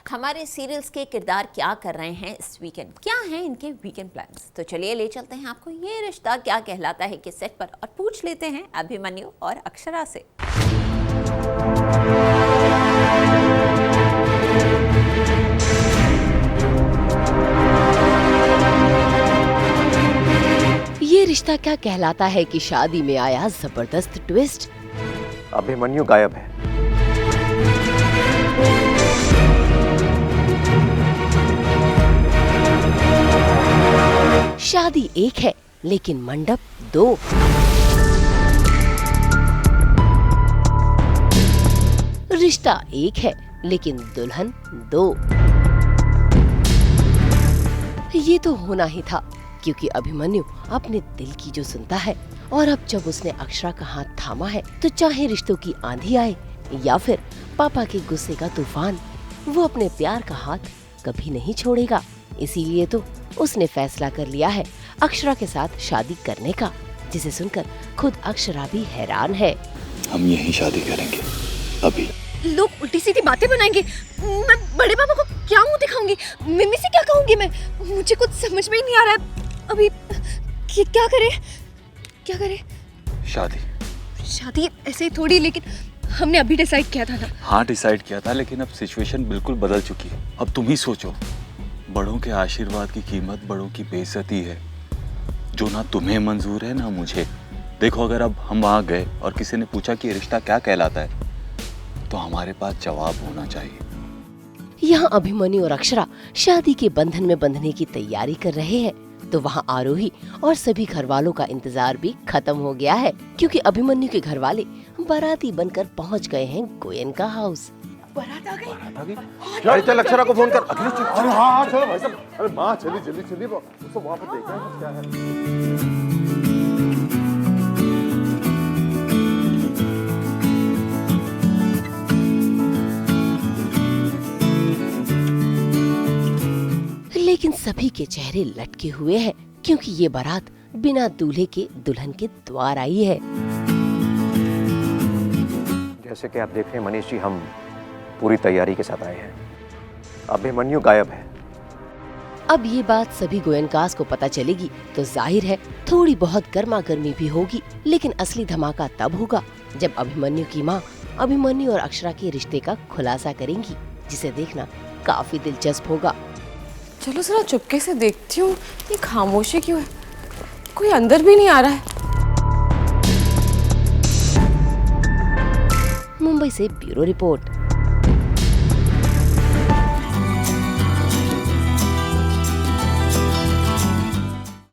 हमारे सीरियल्स के किरदार क्या कर रहे हैं इस वीकेंड, क्या हैं इनके वीकेंड प्लान्स। तो चलिए ले चलते हैं आपको ये रिश्ता क्या कहलाता है कि सेट पर और पूछ लेते हैं अभिमन्यु और अक्षरा से। ये रिश्ता क्या कहलाता है कि शादी में आया जबरदस्त ट्विस्ट। अभिमन्यु गायब है। शादी एक है लेकिन मंडप दो। रिश्ता एक है लेकिन दुल्हन दो। ये तो होना ही था क्योंकि अभिमन्यु अपने दिल की जो सुनता है, और अब जब उसने अक्षरा का हाथ थामा है तो चाहे रिश्तों की आंधी आए या फिर पापा के गुस्से का तूफान, वो अपने प्यार का हाथ कभी नहीं छोड़ेगा। इसीलिए तो उसने फैसला कर लिया है अक्षरा के साथ शादी करने का, जिसे सुनकर खुद अक्षरा भी हैरान है। हम यहीं शादी करेंगे अभी। लोग उल्टी सीधी बातें बनाएंगे, मैं बड़े पापा को क्या मुंह दिखाऊंगी, मम्मी से क्या कहूंगी मैं, मुझे कुछ समझ में ही नहीं आ रहा है अभी। क्या करे? शादी ऐसे ही थोड़ी, लेकिन हमने अभी डिसाइड किया था ना। हाँ डिसाइड किया था, लेकिन अब सिचुएशन बिल्कुल बदल चुकी है। अब तुम ही सोचो, बड़ों के आशीर्वाद की कीमत बड़ों की बेइज्जती है, जो ना तुम्हें मंजूर है ना मुझे। देखो, अगर अब हम वहाँ गए और किसी ने पूछा कि रिश्ता क्या कहलाता है, तो हमारे पास जवाब होना चाहिए। यहाँ अभिमन्यु और अक्षरा शादी के बंधन में बंधने की तैयारी कर रहे हैं, तो वहाँ आरोही और सभी घर वालों का इंतजार भी खत्म हो गया है, क्योंकि अभिमन्यु के घर वाले बाराती बनकर पहुँच गए हैं गोयनका हाउस। बारात आ गई। अरे चल अक्षरा को फोन कर। अरे हाँ चलो भाई साहब। अरे माँ चली उसको वहाँ पर देखना है क्या है। लेकिन सभी के चेहरे लटके हुए हैं, क्योंकि ये बारात बिना दूल्हे के दुल्हन के द्वार आई है। जैसे कि आप देख रहे हैं मनीष जी, हम पूरी तैयारी के साथ आए हैं। अभिमन्यु गायब है। अब ये बात सभी गोयनकास को पता चलेगी तो जाहिर है थोड़ी बहुत गर्मा गर्मी भी होगी, लेकिन असली धमाका तब होगा जब अभिमन्यु की माँ अभिमन्यु और अक्षरा के रिश्ते का खुलासा करेंगी, जिसे देखना काफी दिलचस्प होगा। चलो जरा चुपके से देखती हूँ, ये खामोशी क्यों है, कोई अंदर भी नहीं आ रहा है। मुंबई से ब्यूरो रिपोर्ट।